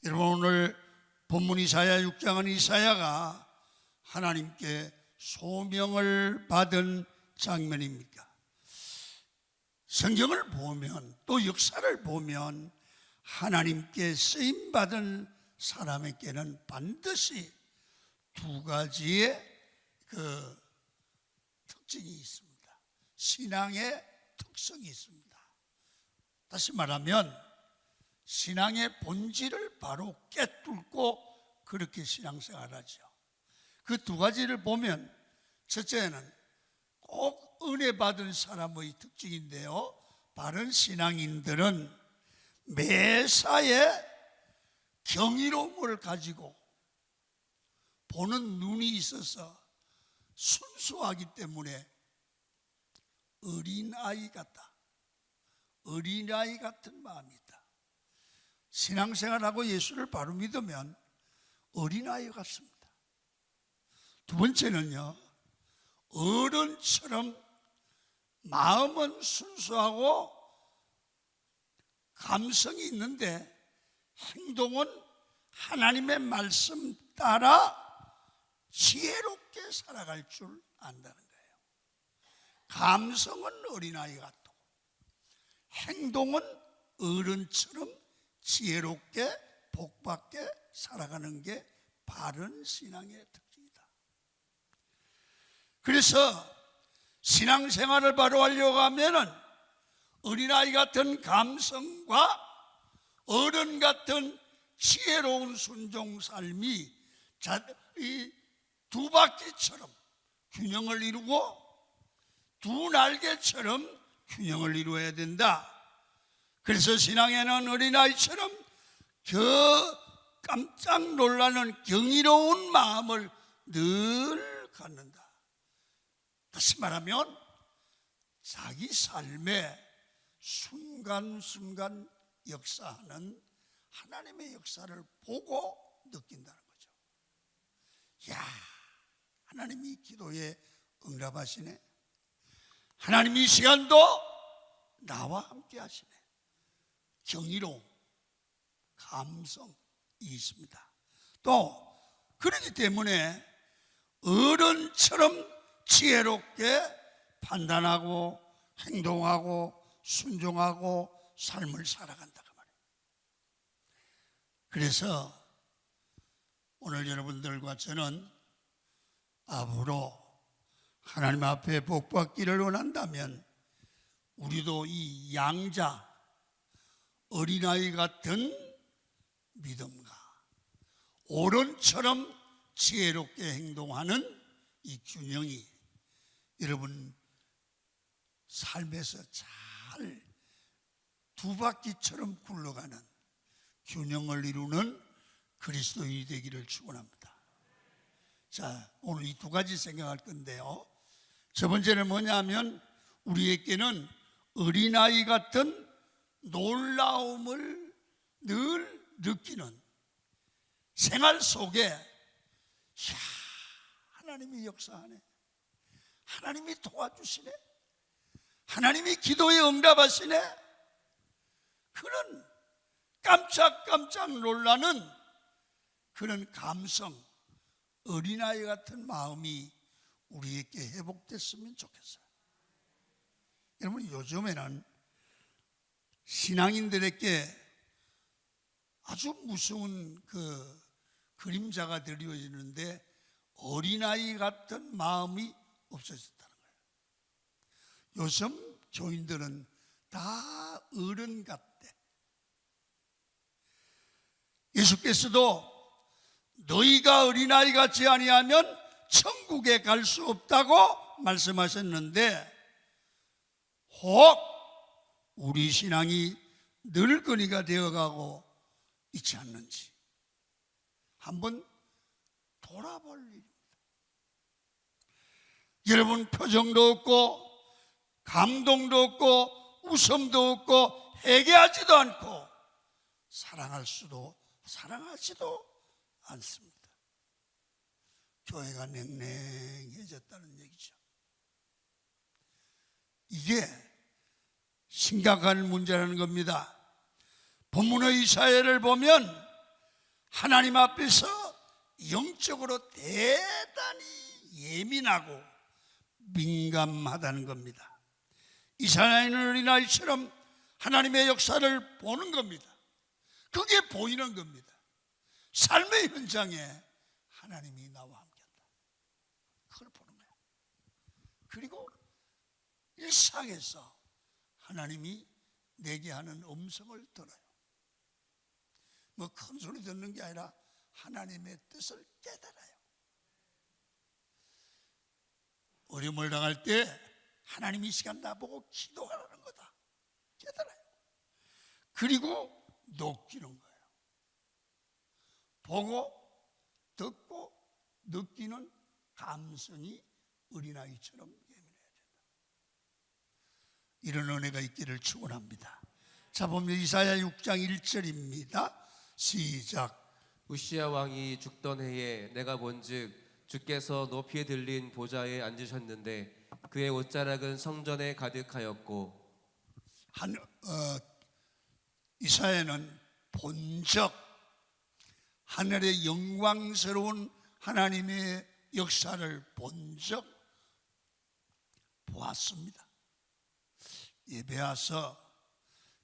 여러분, 오늘 본문 이사야 6장은 이사야가 하나님께 소명을 받은 장면입니다. 성경을 보면 또 역사를 보면 하나님께 쓰임받은 사람에게는 반드시 두 가지의 특징이 있습니다. 신앙의 특성이 있습니다. 다시 말하면 신앙의 본질을 바로 꿰뚫고 그렇게 신앙생활하죠. 그 두 가지를 보면 첫째는 꼭 은혜 받은 사람의 특징인데요, 바른 신앙인들은 매사에 경이로움을 가지고 보는 눈이 있어서 순수하기 때문에 어린아이 같다, 어린아이 같은 마음이 있다. 신앙생활하고 예수를 바로 믿으면 어린아이 같습니다. 두 번째는요, 어른처럼 마음은 순수하고 감성이 있는데 행동은 하나님의 말씀 따라 지혜롭게 살아갈 줄 안다는 거예요. 감성은 어린아이 같고 행동은 어른처럼 지혜롭게 복받게 살아가는 게 바른 신앙의 특징이다. 그래서 신앙생활을 바로 하려고 하면은 어린아이 같은 감성과 어른 같은 지혜로운 순종 삶이 이 두 바퀴처럼 균형을 이루고 두 날개처럼 균형을 이루어야 된다. 그래서 신앙에는 어린아이처럼 깜짝 놀라는 경이로운 마음을 늘 갖는다. 다시 말하면 자기 삶에 순간순간 역사하는 하나님의 역사를 보고 느낀다는 거죠. 야, 하나님이 기도에 응답하시네. 하나님이 이 시간도 나와 함께 하시네. 경이로움, 감성이 있습니다. 또 그렇기 때문에 어른처럼 지혜롭게 판단하고 행동하고 순종하고 삶을 살아간다 그 말이에요. 그래서 오늘 여러분들과 저는 앞으로 하나님 앞에 복받기를 원한다면 우리도 이 양자 어린아이 같은 믿음과 어른처럼 지혜롭게 행동하는 이 균형이 여러분 삶에서 잘 두 바퀴처럼 굴러가는 균형을 이루는 그리스도인이 되기를 축원합니다. 자, 오늘 이 두 가지 생각할 건데요, 첫 번째는 뭐냐면 우리에게는 어린아이 같은 놀라움을 늘 느끼는 생활 속에 하나님이 역사하네, 하나님이 도와주시네, 하나님이 기도에 응답하시네, 그런 깜짝깜짝 놀라는 그런 감성, 어린아이 같은 마음이 우리에게 회복됐으면 좋겠어요. 여러분, 요즘에는 신앙인들에게 아주 무서운 그림자가 드리워지는데 어린아이 같은 마음이 없어졌다는 거예요. 요즘 교인들은 다 어른 같대. 예수께서도 너희가 어린아이 같지 아니하면 천국에 갈 수 없다고 말씀하셨는데 혹 우리 신앙이 늙은이가 되어가고 있지 않는지 한번 돌아볼 일입니다. 여러분, 표정도 없고 감동도 없고 웃음도 없고 회개하지도 않고 사랑하지도 않습니다. 교회가 냉랭해졌다는 얘기죠. 이게 심각한 문제라는 겁니다. 본문의 이사야를 보면 하나님 앞에서 영적으로 대단히 예민하고 민감하다는 겁니다. 이사야는 어린아이처럼 하나님의 역사를 보는 겁니다. 그게 보이는 겁니다. 삶의 현장에 하나님이 나와 함께한다. 그걸 보는 거예요. 그리고 일상에서 하나님이 내게 하는 음성을 들어요. 뭐 큰 소리 듣는 게 아니라 하나님의 뜻을 깨달아요. 어려움을 당할 때 하나님 이 시간 나보고 기도하라는 거다. 깨달아요. 그리고 느끼는 거예요. 보고 듣고 느끼는 감성이 어린아이처럼 예민해야 된다. 이런 은혜가 있기를 축원합니다. 자, 보면 이사야 6장 1절입니다. 시작. 우시야 왕이 죽던 해에 내가 본즉 주께서 높이 들린 보좌에 앉으셨는데 그의 옷자락은 성전에 가득하였고. 이사야는 본적 하늘의 영광스러운 하나님의 역사를 본적 보았습니다. 예배 와서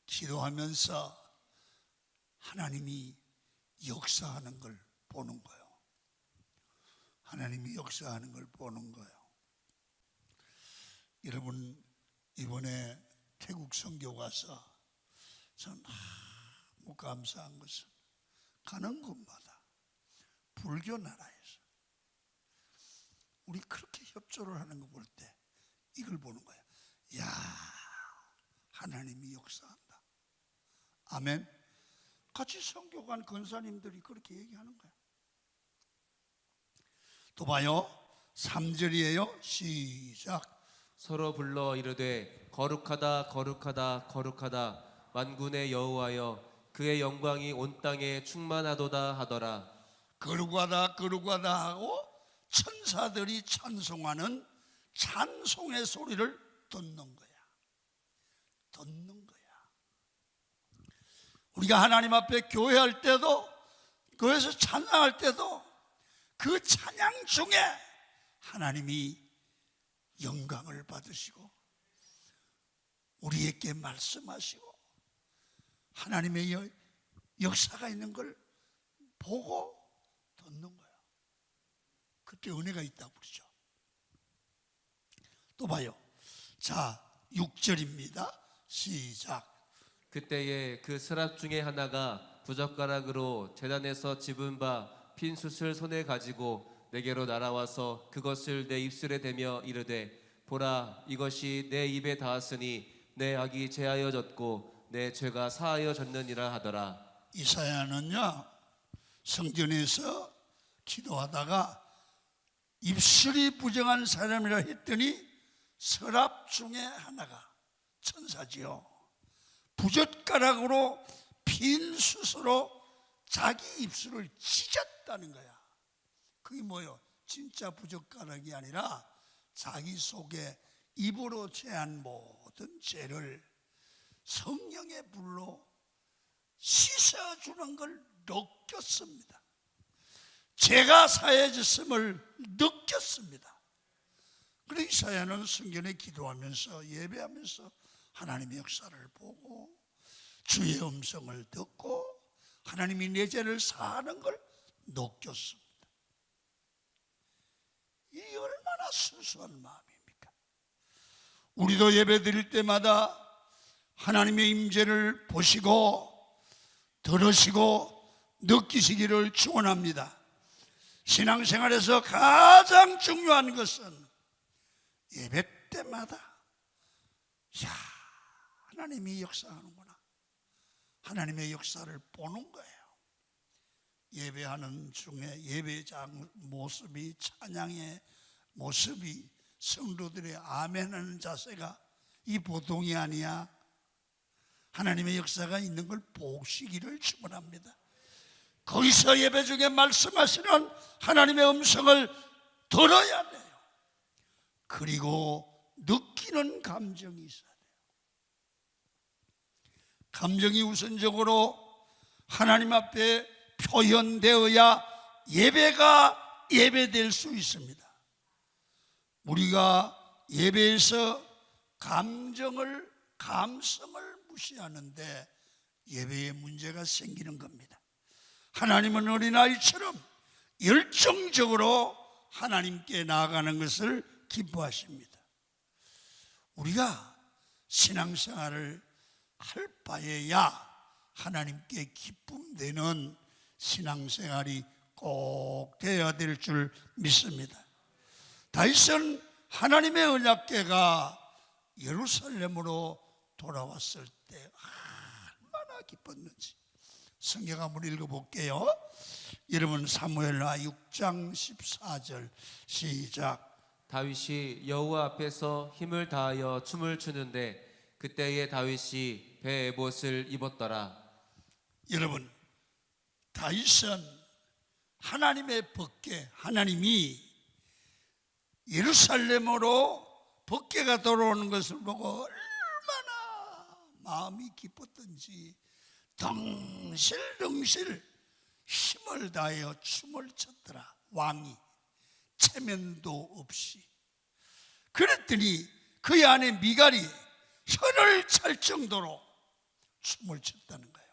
기도하면서 하나님이 역사하는 걸 보는 거예요. 하나님이 역사하는 걸 보는 거예요. 여러분, 이번에 태국 선교 가서 전 너무 감사한 것은 가는 곳마다 불교 나라에서 우리 그렇게 협조를 하는 거 볼 때 이걸 보는 거예요. 야, 하나님이 역사한다. 아멘. 같이 선교 간 권사님들이 그렇게 얘기하는 거예요. 또 봐요. 3절이에요. 시작. 서로 불러 이르되 거룩하다 거룩하다 거룩하다 만군의 여호와여 그의 영광이 온 땅에 충만하도다 하더라. 거룩하다 거룩하다 하고 천사들이 찬송하는 찬송의 소리를 듣는 거야. 듣는 거야. 우리가 하나님 앞에 교회할 때도, 교회에서 찬양할 때도 그 찬양 중에 하나님이 영광을 받으시고 우리에게 말씀하시고 하나님의 역사가 있는 걸 보고 듣는 거야. 그때 은혜가 있다고 그러죠. 또 봐요. 자, 6절입니다. 시작. 그때에 그 스랍 중에 하나가 부젓가락으로 제단에서 집은 바 핀 숯을 손에 가지고 내게로 날아와서 그것을 내 입술에 대며 이르되 보라 이것이 내 입에 닿았으니 내 악이 제하여졌고 내 죄가 사하여졌느니라 하더라. 이사야는요 성전에서 기도하다가 입술이 부정한 사람이라 했더니 서랍 중에 하나가 천사지요 부젓가락으로 핀 숯으로 자기 입술을 찢었다는 거야. 그게 뭐예요? 진짜 부젓가락이 아니라 자기 속에 입으로 제한 모든 죄를 성령의 불로 씻어주는 걸 느꼈습니다. 죄가 사해졌음을 느꼈습니다. 그래서 이사야는 성전에 기도하면서 예배하면서 하나님의 역사를 보고 주의 음성을 듣고 하나님이 내 죄를 사하는 걸 느꼈습니다. 이 얼마나 순수한 마음입니까? 우리도 예배 드릴 때마다 하나님의 임재를 보시고 들으시고 느끼시기를 축원합니다. 신앙생활에서 가장 중요한 것은 예배 때마다 야, 하나님이 역사하는구나. 하나님의 역사를 보는 거예요. 예배하는 중에 예배장 모습이, 찬양의 모습이, 성도들의 아멘하는 자세가 이 보통이 아니야. 하나님의 역사가 있는 걸 보시기를 축원합니다. 거기서 예배 중에 말씀하시는 하나님의 음성을 들어야 돼요. 그리고 느끼는 감정이 있어야 돼요. 감정이 우선적으로 하나님 앞에 표현되어야 예배가 예배될 수 있습니다. 우리가 예배에서 감성을 무시하는데 예배에 문제가 생기는 겁니다. 하나님은 어린아이처럼 열정적으로 하나님께 나아가는 것을 기뻐하십니다. 우리가 신앙생활을 할 바에야 하나님께 기쁨 되는 신앙생활이 꼭 되어야 될 줄 믿습니다. 다윗은 하나님의 언약궤가 예루살렘으로 돌아왔을 때 얼마나 기뻤는지 성경 한번 읽어볼게요. 여러분 사무엘하 6장 14절 시작. 다윗이 여호와 앞에서 힘을 다하여 춤을 추는데 그때에 다윗이 배 에봇을 입었더라. 여러분, 다윗은 하나님의 법궤, 하나님이 예루살렘으로 법궤가 돌아오는 것을 보고 얼마나 마음이 기뻤던지 덩실덩실 힘을 다하여 춤을 췄더라. 왕이 체면도 없이. 그랬더니 그의 아내 미갈이 혀를 찰 정도로 춤을 췄다는 거예요.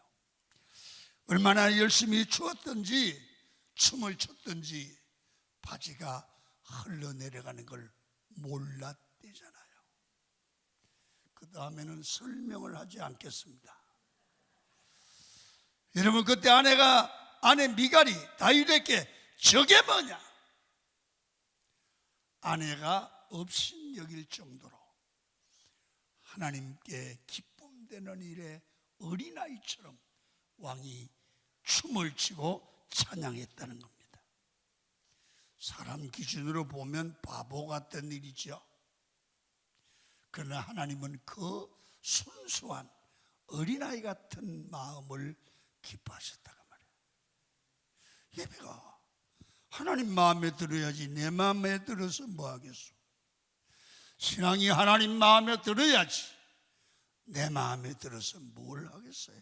얼마나 열심히 추었던지 춤을 췄던지 바지가 흘러내려가는 걸 몰랐대잖아요. 그 다음에는 설명을 하지 않겠습니다. 여러분, 그때 아내 미갈이 다윗에게 저게 뭐냐? 아내가 업신여길 정도로 하나님께 기쁨 되는 일에 어린아이처럼 왕이 춤을 추고 찬양했다는 겁니다. 사람 기준으로 보면 바보 같은 일이죠. 그러나 하나님은 그 순수한 어린아이 같은 마음을 기뻐하셨다고 말해요. 예배가 하나님 마음에 들어야지 내 마음에 들어서 뭐 하겠소? 신앙이 하나님 마음에 들어야지 내 마음에 들어서 뭘 하겠어요?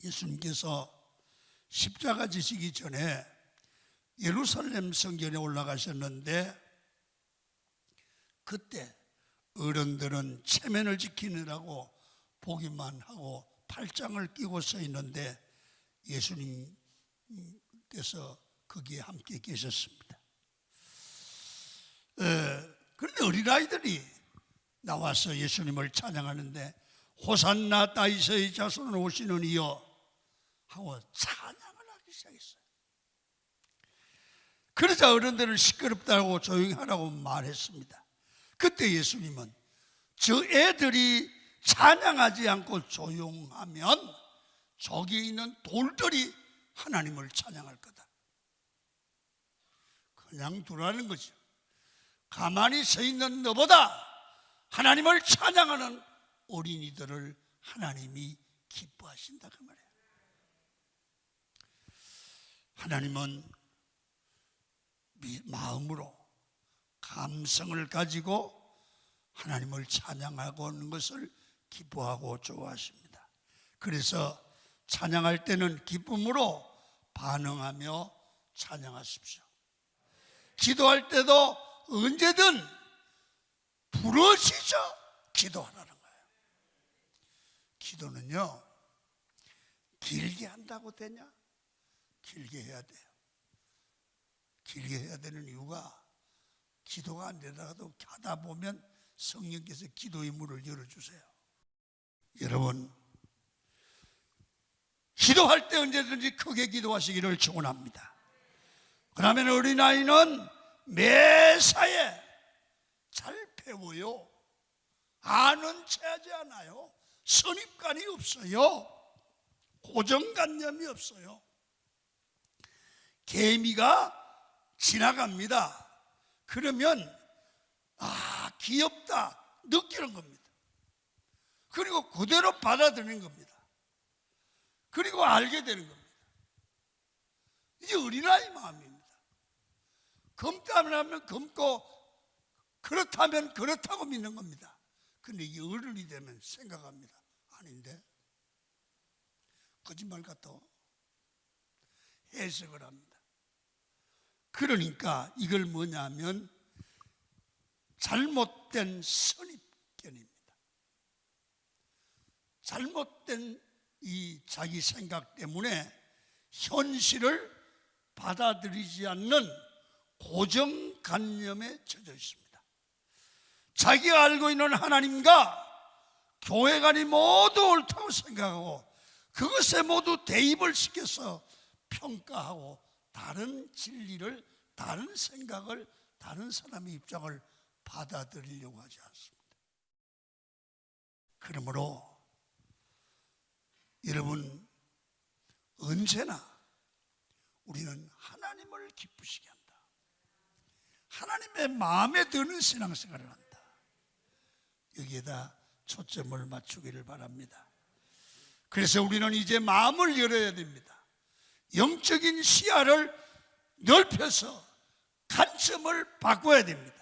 예수님께서 십자가 지시기 전에 예루살렘 성전에 올라가셨는데 그때 어른들은 체면을 지키느라고 보기만 하고 팔짱을 끼고 서 있는데 예수님께서 거기에 함께 계셨습니다. 그런데 어린아이들이 나와서 예수님을 찬양하는데 호산나 다윗의 자손 오시는 이여 하고 찬양을 하기 시작했어요. 그러자 어른들은 시끄럽다고 조용히 하라고 말했습니다. 그때 예수님은 저 애들이 찬양하지 않고 조용하면 저기 있는 돌들이 하나님을 찬양할 거다. 그냥 두라는 거죠. 가만히 서 있는 너보다 하나님을 찬양하는 어린이들을 하나님이 기뻐하신다 그 말이에요. 하나님은 마음으로 감성을 가지고 하나님을 찬양하고 하는 것을 기뻐하고 좋아하십니다. 그래서 찬양할 때는 기쁨으로 반응하며 찬양하십시오. 기도할 때도 언제든 부르시죠. 기도하라는 거예요. 기도는요 길게 한다고 되냐? 길게 해야 돼요. 길게 해야 되는 이유가 기도가 안 되다가도 하다 보면 성령께서 기도의 문을 열어주세요. 여러분, 기도할 때 언제든지 크게 기도하시기를 축원합니다. 그러면 어린아이는 매사에 잘 배워요. 아는 체 하지 않아요. 선입관이 없어요. 고정관념이 없어요. 개미가 지나갑니다. 그러면 귀엽다 느끼는 겁니다. 그리고 그대로 받아들이는 겁니다. 그리고 알게 되는 겁니다. 이게 어린아이 마음입니다. 검다면 검고 그렇다면 그렇다고 믿는 겁니다. 근데 이게 어른이 되면 생각합니다. 아닌데 거짓말 같아. 해석을 합니다. 그러니까 이걸 뭐냐면 잘못된 선입견입니다. 잘못된 이 자기 생각 때문에 현실을 받아들이지 않는 고정관념에 젖어 있습니다. 자기가 알고 있는 하나님과 교회관이 모두 옳다고 생각하고 그것에 모두 대입을 시켜서 평가하고 다른 진리를, 다른 생각을, 다른 사람의 입장을 받아들이려고 하지 않습니다. 그러므로 여러분, 언제나 우리는 하나님을 기쁘시게 한다. 하나님의 마음에 드는 신앙생활을 한다. 여기에다 초점을 맞추기를 바랍니다. 그래서 우리는 이제 마음을 열어야 됩니다. 영적인 시야를 넓혀서 관점을 바꿔야 됩니다.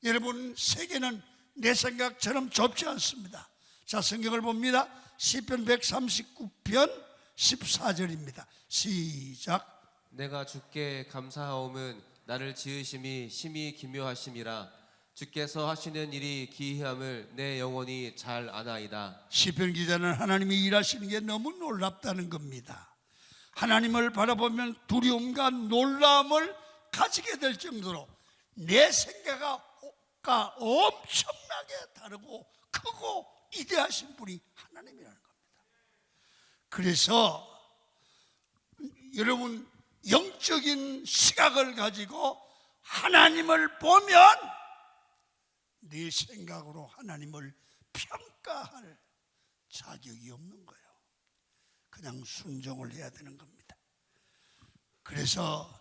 여러분, 세계는 내 생각처럼 좁지 않습니다. 자, 성경을 봅니다. 시편 139편 14절입니다. 시작. 내가 주께 감사하옴은 나를 지으심이 심히 기묘하심이라. 주께서 하시는 일이 기이함을 내 영혼이 잘 아나이다. 시편 기자는 하나님이 일하시는 게 너무 놀랍다는 겁니다. 하나님을 바라보면 두려움과 놀라움을 가지게 될 정도로 내 생각과 엄청나게 다르고 크고 위대하신 분이 하나님이라는 겁니다. 그래서 여러분, 영적인 시각을 가지고 하나님을 보면 내 생각으로 하나님을 평가할 자격이 없는 거예요. 그냥 순종을 해야 되는 겁니다. 그래서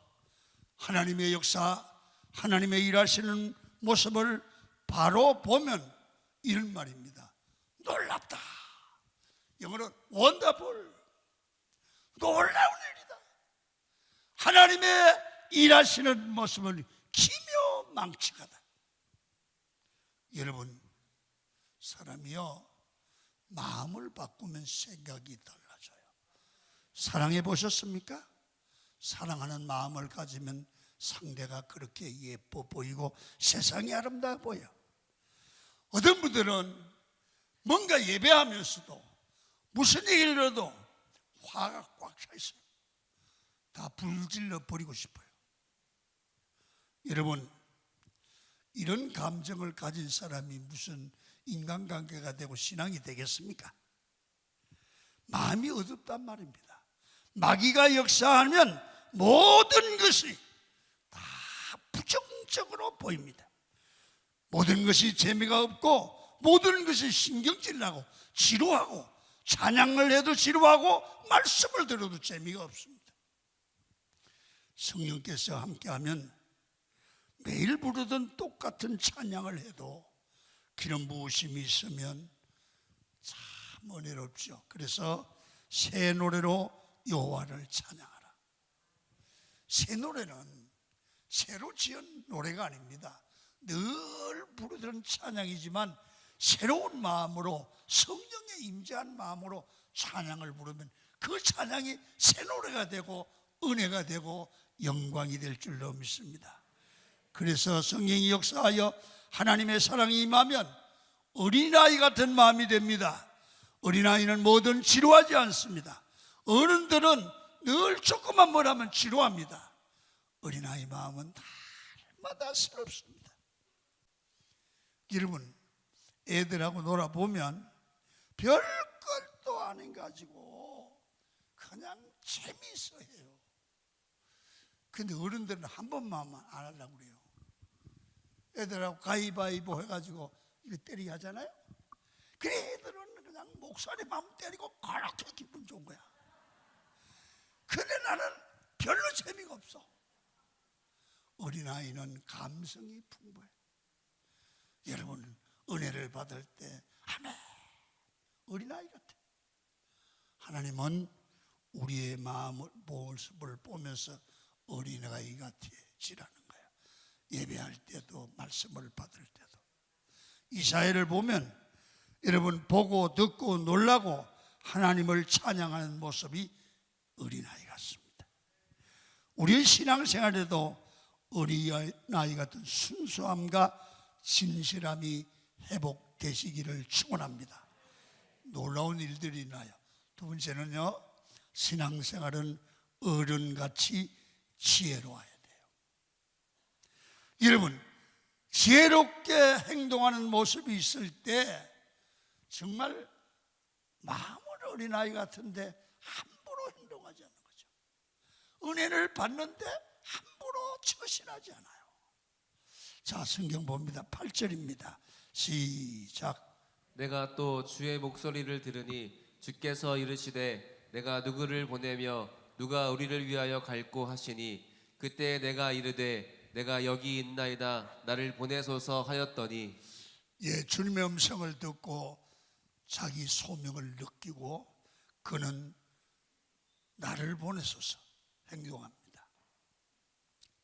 하나님의 역사, 하나님의 일하시는 모습을 바로 보면 이런 말입니다. 놀랍다. 영어로 wonderful. 놀라운 일이다. 하나님의 일하시는 모습은 기묘망측하다. 여러분, 사람이요, 마음을 바꾸면 생각이 달라져요. 사랑해 보셨습니까? 사랑하는 마음을 가지면 상대가 그렇게 예뻐 보이고 세상이 아름다워 보여. 어떤 분들은 뭔가 예배하면서도 무슨 얘기를 해도 화가 꽉 차 있어요. 다 불질러 버리고 싶어요. 여러분, 이런 감정을 가진 사람이 무슨 인간관계가 되고 신앙이 되겠습니까? 마음이 어둡단 말입니다. 마귀가 역사하면 모든 것이 다 부정적으로 보입니다. 모든 것이 재미가 없고 모든 것이 신경질 나고 지루하고 찬양을 해도 지루하고 말씀을 들어도 재미가 없습니다. 성령께서 함께하면 매일 부르던 똑같은 찬양을 해도 기름 부으심이 있으면 참 은혜롭죠. 그래서 새 노래로 여호와를 찬양하라. 새 노래는 새로 지은 노래가 아닙니다. 늘 부르던 찬양이지만 새로운 마음으로, 성령의 임재한 마음으로 찬양을 부르면 그 찬양이 새 노래가 되고 은혜가 되고 영광이 될 줄로 믿습니다. 그래서 성령이 역사하여 하나님의 사랑이 임하면 어린아이 같은 마음이 됩니다. 어린아이는 뭐든 지루하지 않습니다. 어른들은 늘 조금만 뭘 하면 지루합니다. 어린아이 마음은 날마다 새롭습니다. 여러분, 애들하고 놀아보면 별것도 아닌 가지고 그냥 재미있어 해요. 근데 어른들은 한 번만 안 하려고 그래요. 애들하고 가위바위보 해가지고 이거 때리게 하잖아요. 그래, 애들은 그냥 목소리 마음 때리고 그렇게 기분 좋은 거야. 근데 나는 별로 재미가 없어. 어린아이는 감성이 풍부해. 여러분, 은혜를 받을 때 아멘, 어린아이 같아. 하나님은 우리의 마음을, 모습을 보면서 어린아이 같아지라는 거예요. 예배할 때도 말씀을 받을 때도. 이사야를 보면 여러분, 보고 듣고 놀라고 하나님을 찬양하는 모습이 어린아이 같습니다. 우리의 신앙생활에도 어린아이 같은 순수함과 진실함이 회복되시기를 축원합니다. 놀라운 일들이 있나요? 두 번째는요, 신앙생활은 어른같이 지혜로워야 돼요. 여러분, 지혜롭게 행동하는 모습이 있을 때 정말 마음은 어린아이 같은데 함부로 행동하지 않는 거죠. 은혜를 받는데 함부로 처신하지 않아요. 자, 성경 봅니다. 8절입니다. 시작. 내가 또 주의 목소리를 들으니 주께서 이르시되 내가 누구를 보내며 누가 우리를 위하여 갈꼬 하시니 그때 내가 이르되 내가 여기 있나이다 나를 보내소서 하였더니. 예, 주님의 음성을 듣고 자기 소명을 느끼고 그는 나를 보내소서 행동합니다.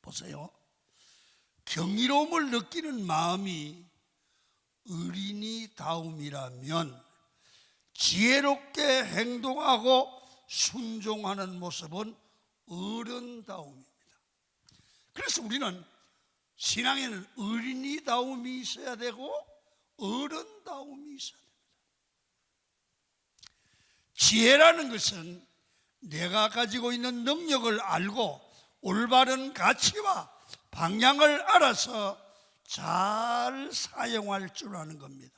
보세요. 경이로움을 느끼는 마음이 어린이다움이라면 지혜롭게 행동하고 순종하는 모습은 어른다움입니다. 그래서 우리는 신앙에는 어린이다움이 있어야 되고 어른다움이 있어야 됩니다. 지혜라는 것은 내가 가지고 있는 능력을 알고 올바른 가치와 방향을 알아서 잘 사용할 줄 아는 겁니다.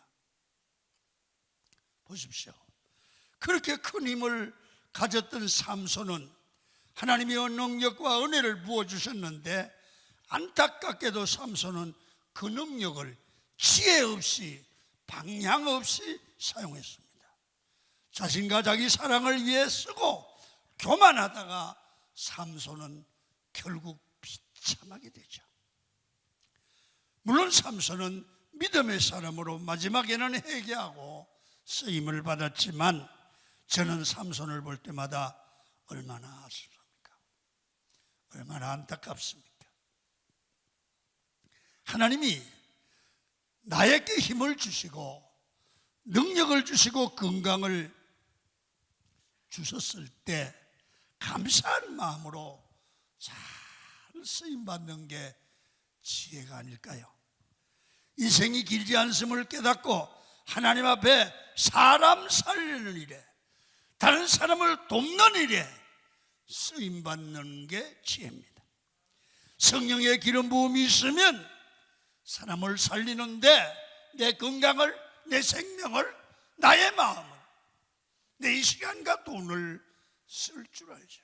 보십시오. 그렇게 큰 힘을 가졌던 삼손은 하나님의 능력과 은혜를 부어주셨는데 안타깝게도 삼손은 그 능력을 지혜 없이 방향 없이 사용했습니다. 자신과 자기 사랑을 위해 쓰고 교만하다가 삼손은 결국 비참하게 되죠. 물론 삼손은 믿음의 사람으로 마지막에는 회개하고 쓰임을 받았지만 저는 삼손을 볼 때마다 얼마나 아쉽습니까? 얼마나 안타깝습니까? 하나님이 나에게 힘을 주시고 능력을 주시고 건강을 주셨을 때 감사한 마음으로 잘 쓰임받는 게 지혜가 아닐까요? 인생이 길지 않음을 깨닫고 하나님 앞에 사람 살리는 일에 다른 사람을 돕는 일에 쓰임받는 게 지혜입니다. 성령의 기름 부음이 있으면 사람을 살리는데 내 건강을, 내 생명을, 나의 마음을, 내 시간과 돈을 쓸 줄 알죠.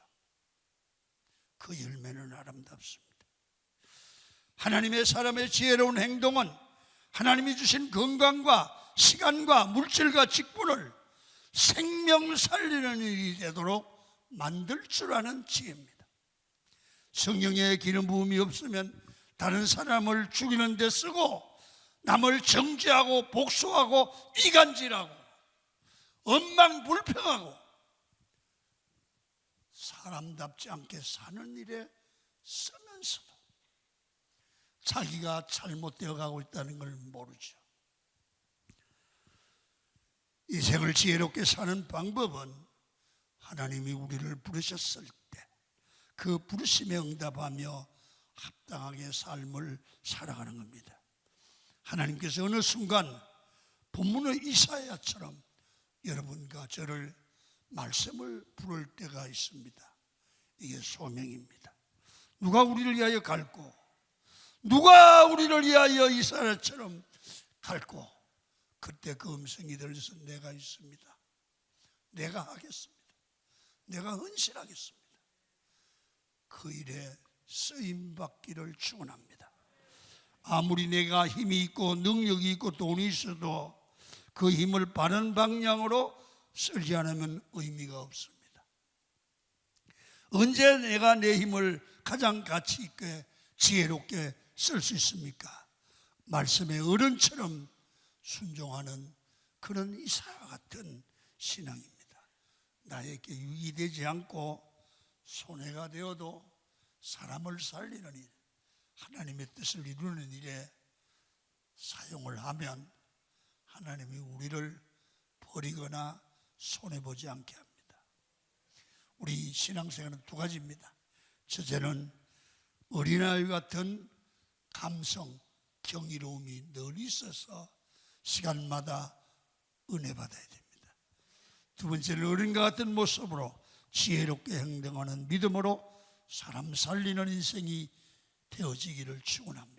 그 열매는 아름답습니다. 하나님의 사람의 지혜로운 행동은 하나님이 주신 건강과 시간과 물질과 직분을 생명 살리는 일이 되도록 만들 줄 아는 지혜입니다. 성령의 기름 부음이 없으면 다른 사람을 죽이는 데 쓰고 남을 정죄하고 복수하고 이간질하고 엉망불평하고 사람답지 않게 사는 일에 쓰면서도 자기가 잘못되어 가고 있다는 걸 모르죠. 인생을 지혜롭게 사는 방법은 하나님이 우리를 부르셨을 때 그 부르심에 응답하며 합당하게 삶을 살아가는 겁니다. 하나님께서 어느 순간 본문의 이사야처럼 여러분과 저를 말씀을 부를 때가 있습니다. 이게 소명입니다. 누가 우리를 위하여 갈고, 누가 우리를 위하여 이사야처럼 갈고, 그때 그 음성이 들려서 내가 있습니다. 내가 하겠습니다. 내가 헌신하겠습니다. 그 일에 쓰임받기를 축원합니다. 아무리 내가 힘이 있고 능력이 있고 돈이 있어도 그 힘을 바른 방향으로 쓰지 않으면 의미가 없습니다. 언제 내가 내 힘을 가장 가치 있게 지혜롭게 쓸 수 있습니까? 말씀의 어른처럼 순종하는 그런 이사와 같은 신앙입니다. 나에게 유익되지 않고 손해가 되어도 사람을 살리는 일, 하나님의 뜻을 이루는 일에 사용을 하면 하나님이 우리를 버리거나 손해보지 않게 합니다. 우리 신앙생활은 두 가지입니다. 첫째는 어린아이 같은 감성, 경이로움이 늘 있어서 시간마다 은혜 받아야 됩니다. 두 번째는 어린과 같은 모습으로 지혜롭게 행동하는 믿음으로 사람 살리는 인생이 되어지기를 축원합니다.